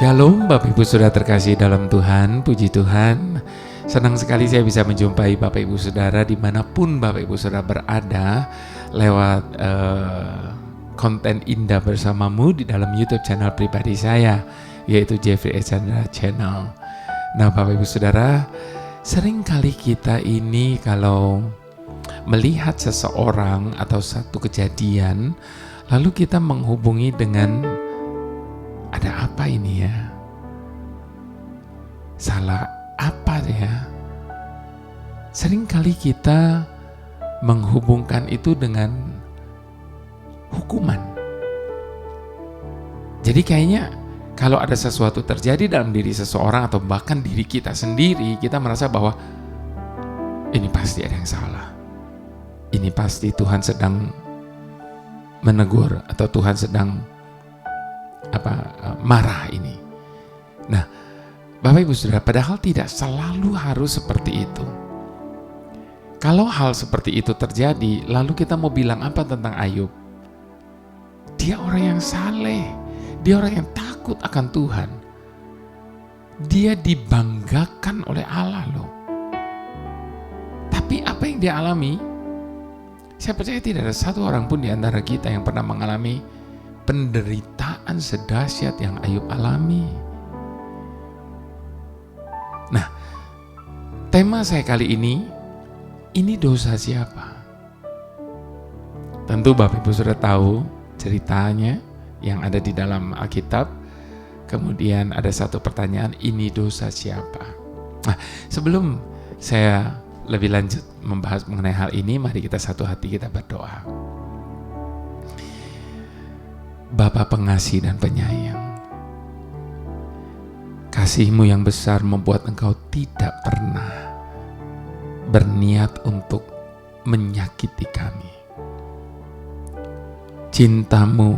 Shalom Bapak Ibu Saudara terkasih dalam Tuhan, puji Tuhan. Senang sekali saya bisa menjumpai Bapak Ibu Saudara dimanapun Bapak Ibu Saudara berada lewat konten indah bersamamu di dalam YouTube channel pribadi saya, yaitu Jeffrey Chandra Channel. Nah Bapak Ibu Saudara, seringkali kita ini kalau melihat seseorang atau satu kejadian, lalu kita menghubungi dengan ada apa ini ya? Salah apa ya? Seringkali kita menghubungkan itu dengan hukuman. Jadi kayaknya kalau ada sesuatu terjadi dalam diri seseorang atau bahkan diri kita sendiri, kita merasa bahwa ini pasti ada yang salah. Ini pasti Tuhan sedang menegur atau Tuhan sedang marah ini. Nah, Bapak Ibu Saudara, padahal tidak selalu harus seperti itu. Kalau hal seperti itu terjadi, lalu kita mau bilang apa tentang Ayub? Dia orang yang saleh, dia orang yang takut akan Tuhan. Dia dibanggakan oleh Allah loh. Tapi apa yang dia alami? Saya percaya tidak ada satu orang pun di antara kita yang pernah mengalami penderitaan sedahsyat yang Ayub alami. Nah, tema saya kali ini dosa siapa? Tentu Bapak Ibu sudah tahu ceritanya yang ada di dalam Alkitab. Kemudian ada satu pertanyaan, ini dosa siapa? Nah, sebelum saya lebih lanjut membahas mengenai hal ini, mari kita satu hati kita berdoa. Bapa pengasih dan penyayang, kasih-Mu yang besar membuat Engkau tidak pernah berniat untuk menyakiti kami. Cinta-Mu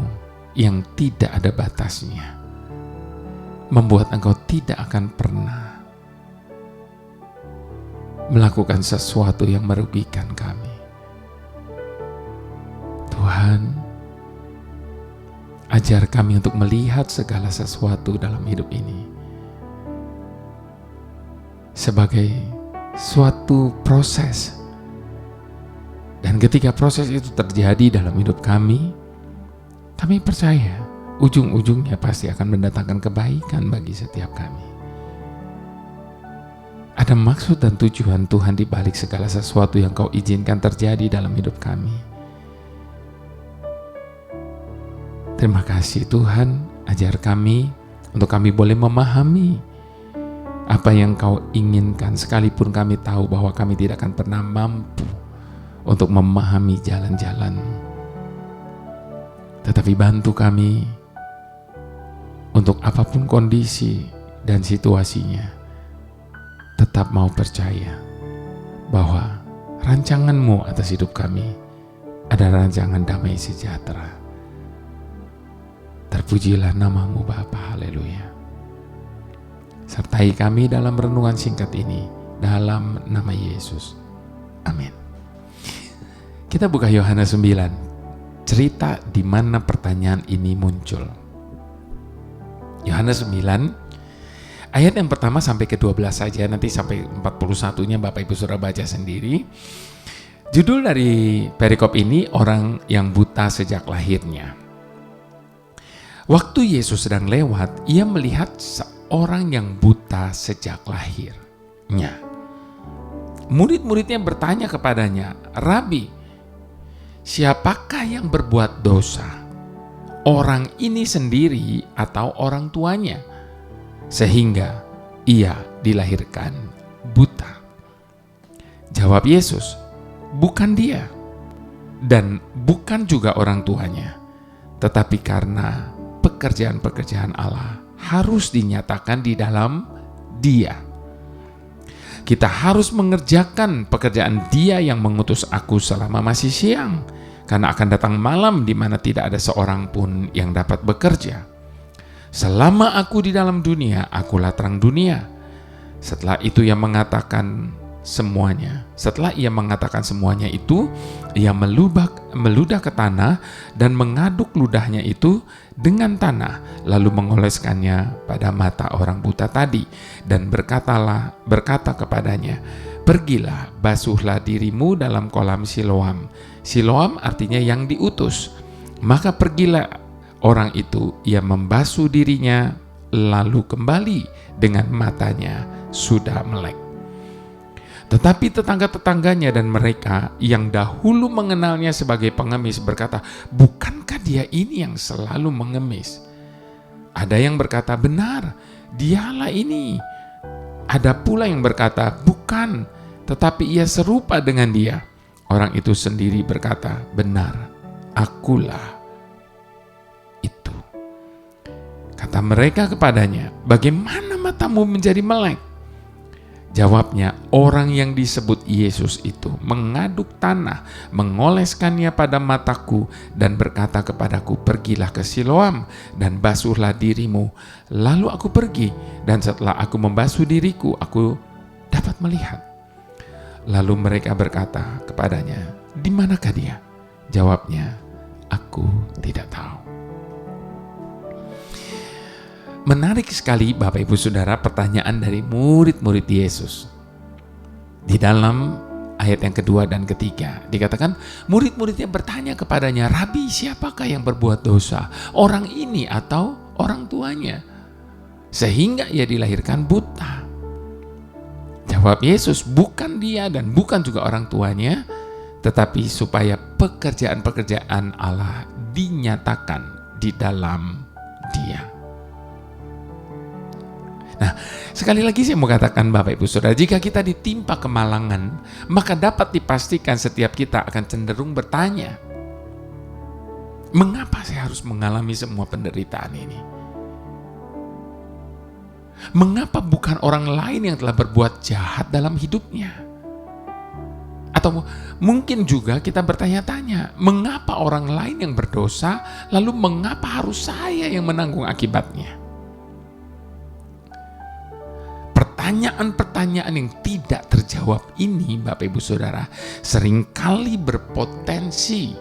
yang tidak ada batasnya membuat Engkau tidak akan pernah melakukan sesuatu yang merugikan kami. Tuhan, ajar kami untuk melihat segala sesuatu dalam hidup ini sebagai suatu proses. Dan ketika proses itu terjadi dalam hidup kami percaya ujung-ujungnya pasti akan mendatangkan kebaikan bagi setiap kami. Ada maksud dan tujuan Tuhan di balik segala sesuatu yang Kau izinkan terjadi dalam hidup kami. Terima kasih Tuhan, ajar kami untuk kami boleh memahami apa yang Kau inginkan, sekalipun kami tahu bahwa kami tidak akan pernah mampu untuk memahami jalan-jalan. Tetapi bantu kami untuk apapun kondisi dan situasinya, tetap mau percaya bahwa rancangan-Mu atas hidup kami adalah rancangan damai sejahtera. Terpujilah nama-Mu Bapa, haleluya. Sertai kami dalam renungan singkat ini, dalam nama Yesus, amin. Kita buka Yohanes 9, cerita di mana pertanyaan ini muncul. Yohanes 9, ayat yang pertama sampai ke-12 saja, nanti sampai 41-nya Bapak Ibu Saudara baca sendiri. Judul dari perikop ini, orang yang buta sejak lahirnya. Waktu Yesus sedang lewat, ia melihat seorang yang buta sejak lahirnya. Murid-muridnya bertanya kepadanya, "Rabi, siapakah yang berbuat dosa? Orang ini sendiri atau orang tuanya? Sehingga ia dilahirkan buta." Jawab Yesus, "Bukan dia, dan bukan juga orang tuanya, tetapi karena pekerjaan-pekerjaan Allah harus dinyatakan di dalam Dia. Kita harus mengerjakan pekerjaan Dia yang mengutus aku selama masih siang, karena akan datang malam di mana tidak ada seorang pun yang dapat bekerja. Selama aku di dalam dunia, akulah terang dunia." Setelah itu ia mengatakan semuanya. Setelah ia mengatakan semuanya itu, ia meludah ke tanah dan mengaduk ludahnya itu dengan tanah, lalu mengoleskannya pada mata orang buta tadi, dan berkata kepadanya, "Pergilah, basuhlah dirimu dalam kolam Siloam." Siloam artinya yang diutus. Maka pergilah orang itu, ia membasuh dirinya, lalu kembali dengan matanya sudah melek. Tetapi tetangga-tetangganya dan mereka yang dahulu mengenalnya sebagai pengemis berkata, "Bukankah dia ini yang selalu mengemis?" Ada yang berkata, "Benar, dialah ini." Ada pula yang berkata, "Bukan, tetapi ia serupa dengan dia." Orang itu sendiri berkata, "Benar, akulah itu." Kata mereka kepadanya, "Bagaimana matamu menjadi melek?" Jawabnya, orang yang disebut Yesus itu mengaduk tanah, mengoleskannya pada mataku dan berkata kepadaku, "Pergilah ke Siloam dan basuhlah dirimu." Lalu aku pergi, dan setelah aku membasuh diriku, aku dapat melihat. Lalu mereka berkata kepadanya, "Di manakah dia?" Jawabnya, "Aku tidak tahu." Menarik sekali Bapak Ibu Saudara pertanyaan dari murid-murid Yesus. Di dalam ayat yang kedua dan ketiga dikatakan murid-muridnya bertanya kepadanya, "Rabi, siapakah yang berbuat dosa? Orang ini atau orang tuanya? Sehingga ia dilahirkan buta." Jawab Yesus, "Bukan dia dan bukan juga orang tuanya, tetapi supaya pekerjaan-pekerjaan Allah dinyatakan di dalam dia." Nah, sekali lagi saya mau katakan Bapak Ibu Saudara, jika kita ditimpa kemalangan, maka dapat dipastikan setiap kita akan cenderung bertanya, "Mengapa saya harus mengalami semua penderitaan ini? Mengapa bukan orang lain yang telah berbuat jahat dalam hidupnya?" Atau mungkin juga kita bertanya-tanya, mengapa orang lain yang berdosa, lalu mengapa harus saya yang menanggung akibatnya? Pertanyaan-pertanyaan yang tidak terjawab ini, Bapak Ibu Saudara, seringkali berpotensi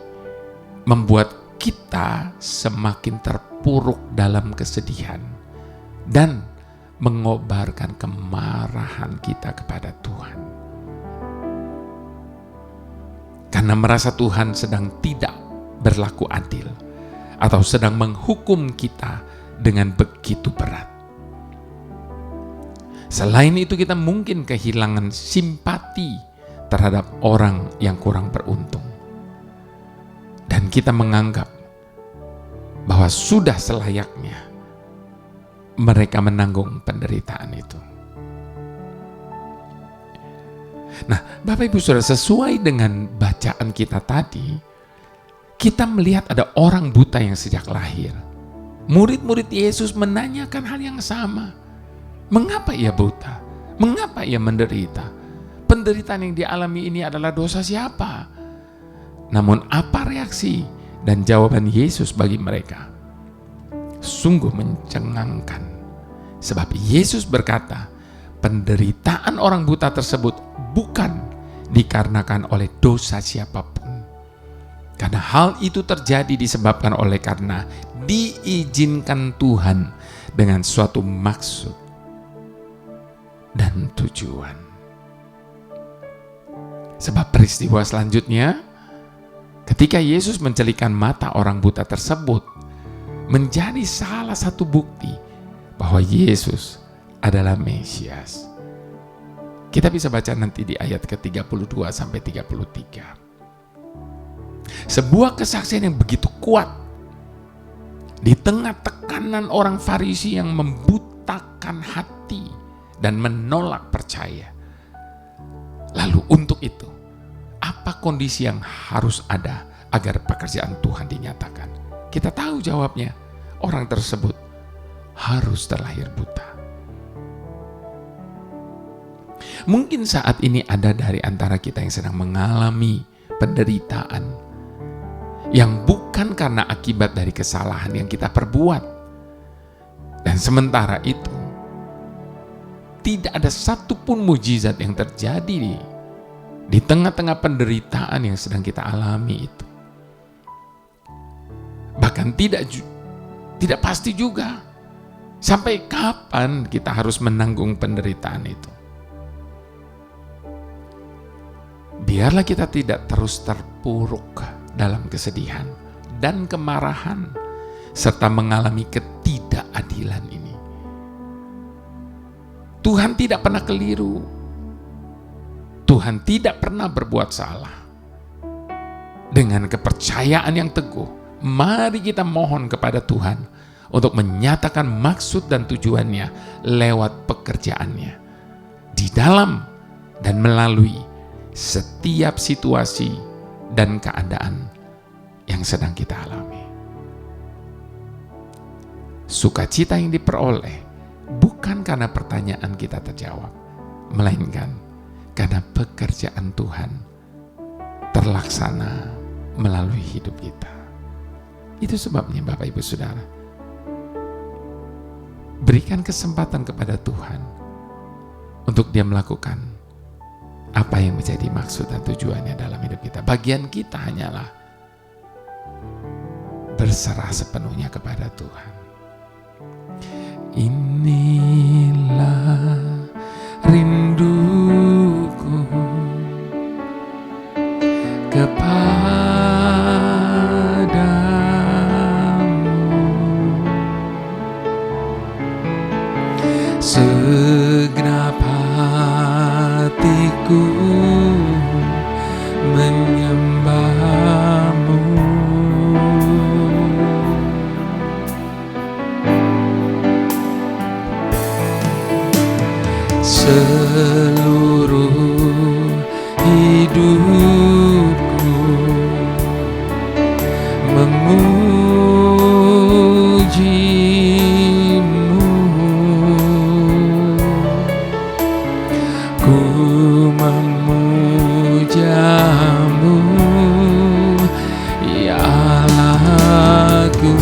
membuat kita semakin terpuruk dalam kesedihan dan mengobarkan kemarahan kita kepada Tuhan. Karena merasa Tuhan sedang tidak berlaku adil atau sedang menghukum kita dengan begitu berat. Selain itu kita mungkin kehilangan simpati terhadap orang yang kurang beruntung. Dan kita menganggap bahwa sudah selayaknya mereka menanggung penderitaan itu. Nah, Bapak Ibu Saudara, sesuai dengan bacaan kita tadi, kita melihat ada orang buta yang sejak lahir. Murid-murid Yesus menanyakan hal yang sama. Mengapa ia buta? Mengapa ia menderita? Penderitaan yang dialami ini adalah dosa siapa? Namun apa reaksi dan jawaban Yesus bagi mereka? Sungguh mencengangkan. Sebab Yesus berkata, penderitaan orang buta tersebut bukan dikarenakan oleh dosa siapapun. Karena hal itu terjadi disebabkan oleh karena diizinkan Tuhan dengan suatu maksud dan tujuan. Sebab peristiwa selanjutnya, ketika Yesus mencelikan mata orang buta tersebut, menjadi salah satu bukti bahwa Yesus adalah Mesias. Kita bisa baca nanti di ayat ke-32 sampai 33. Sebuah kesaksian yang begitu kuat di tengah tekanan orang Farisi yang membutakan hati dan menolak percaya. Lalu untuk itu, apa kondisi yang harus ada agar pekerjaan Tuhan dinyatakan? Kita tahu jawabnya, orang tersebut harus terlahir buta. Mungkin saat ini ada dari antara kita yang sedang mengalami penderitaan yang bukan karena akibat dari kesalahan yang kita perbuat. Dan sementara itu, tidak ada satupun mujizat yang terjadi di tengah-tengah penderitaan yang sedang kita alami itu. Bahkan tidak pasti juga sampai kapan kita harus menanggung penderitaan itu. Biarlah kita tidak terus terpuruk dalam kesedihan dan kemarahan serta mengalami ketidakadilan ini. Tuhan tidak pernah keliru. Tuhan tidak pernah berbuat salah. Dengan kepercayaan yang teguh, mari kita mohon kepada Tuhan untuk menyatakan maksud dan tujuannya lewat pekerjaannya di dalam dan melalui setiap situasi dan keadaan yang sedang kita alami. Sukacita yang diperoleh bukan karena pertanyaan kita terjawab, melainkan karena pekerjaan Tuhan terlaksana melalui hidup kita. Itu sebabnya Bapak Ibu Saudara, berikan kesempatan kepada Tuhan untuk Dia melakukan apa yang menjadi maksud dan tujuannya dalam hidup kita. Bagian kita hanyalah berserah sepenuhnya kepada Tuhan. Inilah rinduku kepadamu, segenap hatiku menyembahmu. Seluruh hidupku memujimu, ku memujamu, ya Allahku.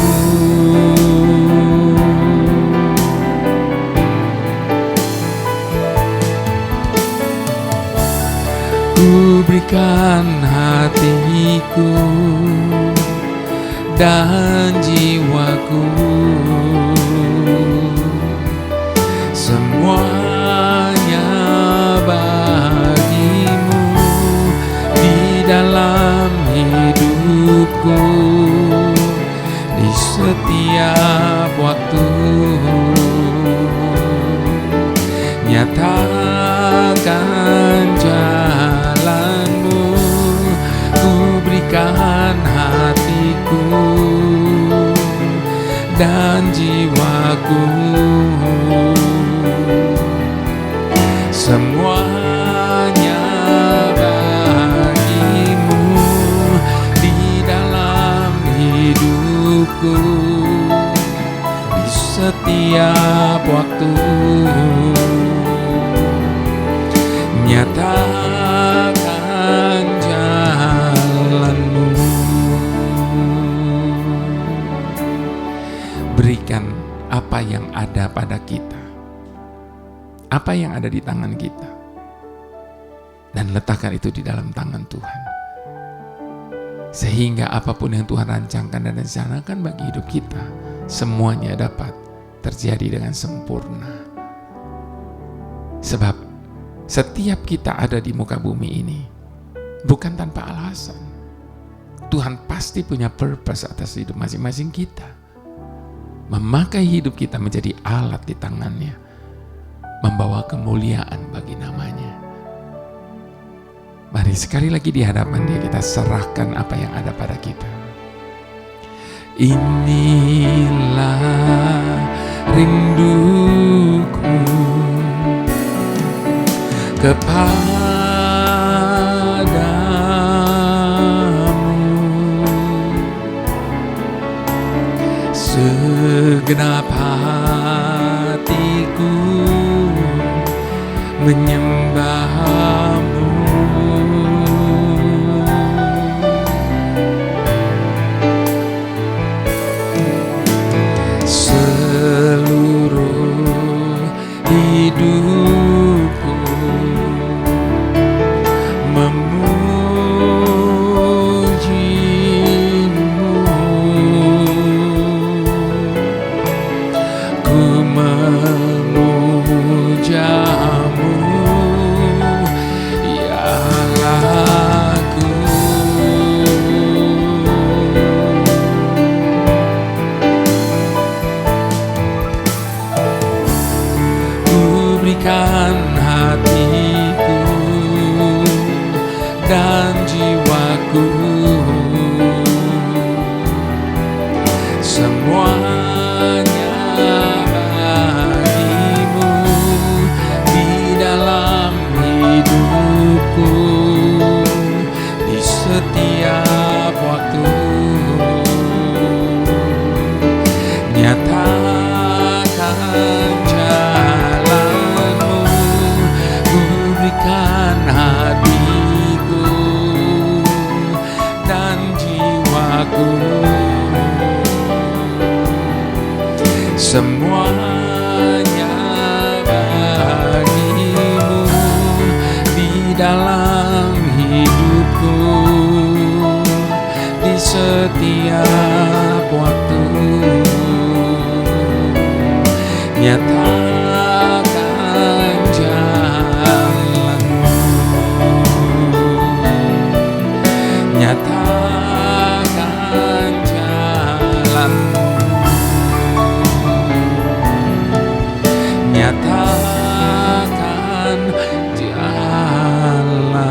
Ku berikan hatiku dan jiwaku, semuanya bagimu di dalam hidupku, di setiap waktu. Nyatakan jalanmu, ku berikan hatiku dan jiwaku, semuanya bagimu di dalam hidupku, di setiap waktu. Nyatakan jalanmu. Berikan apa yang ada pada kita, apa yang ada di tangan kita, dan letakkan itu di dalam tangan Tuhan, sehingga apapun yang Tuhan rancangkan dan rencanakan bagi hidup kita, semuanya dapat terjadi dengan sempurna. Sebab setiap kita ada di muka bumi ini bukan tanpa alasan. Tuhan pasti punya purpose atas hidup masing-masing kita, memakai hidup kita menjadi alat di tangannya, membawa kemuliaan bagi namanya. Mari sekali lagi di hadapan Dia kita serahkan apa yang ada pada kita. Inilah rinduku kepadamu, segenap hatiku menyembahmu. Seluruh hidup dan jiwaku, semuanya bagimu di dalam hidupku, di setiap waktu. Nyatakan jalanmu, ku berikan hatiku dan jiwaku, semuanya bagimu di dalam hidupku, di setiap waktu. Nyatakan jalanmu, nyatakan jalanmu, nyatakan jalanmu.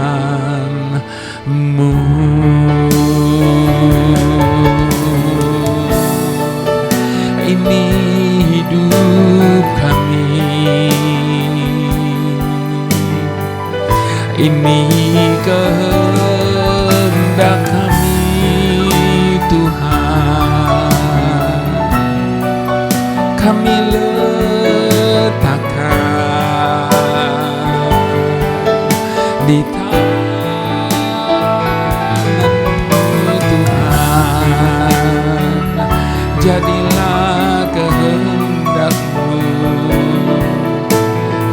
Ini hidup kami, ini kehendak kami Tuhan, kami letakkan di tangan-Mu Tuhan. Jadilah kehendak-Mu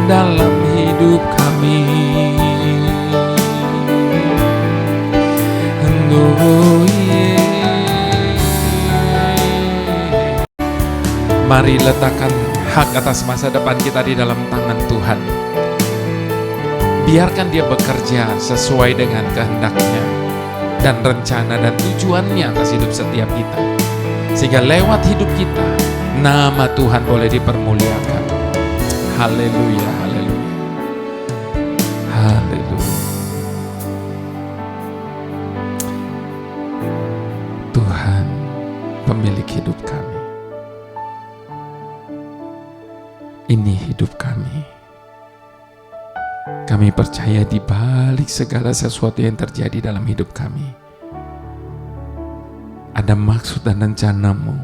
dalam hidup kami. Oh, yeah. Mari letakkan hak atas masa depan kita di dalam tangan Tuhan. Biarkan Dia bekerja sesuai dengan kehendak-Nya dan rencana dan tujuannya atas hidup setiap kita, sehingga lewat hidup kita nama Tuhan boleh dipermuliakan. Haleluya, haleluya, haleluya. Tuhan, pemilik hidup kami, ini hidup kami. Kami percaya di balik segala sesuatu yang terjadi dalam hidup kami, ada maksud dan rencana-Mu,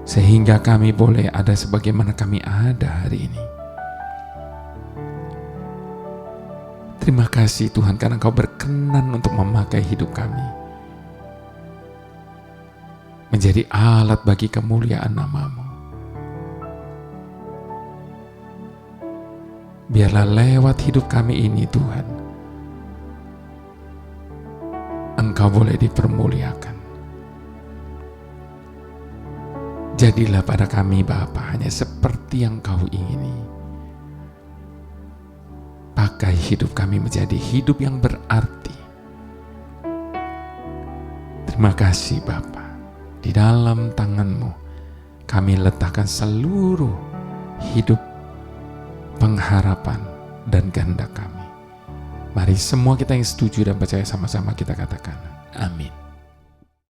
sehingga kami boleh ada sebagaimana kami ada hari ini. Terima kasih Tuhan, karena Engkau berkenan untuk memakai hidup kami menjadi alat bagi kemuliaan nama-Mu. Biarlah lewat hidup kami ini Tuhan, Engkau boleh dipermuliakan. Jadilah pada kami Bapa hanya seperti yang Kau ingini. Pakai hidup kami menjadi hidup yang berarti. Terima kasih Bapa. Di dalam tangan-Mu kami letakkan seluruh hidup, pengharapan, dan kehendak kami. Mari semua kita yang setuju dan percaya sama-sama kita katakan, amin.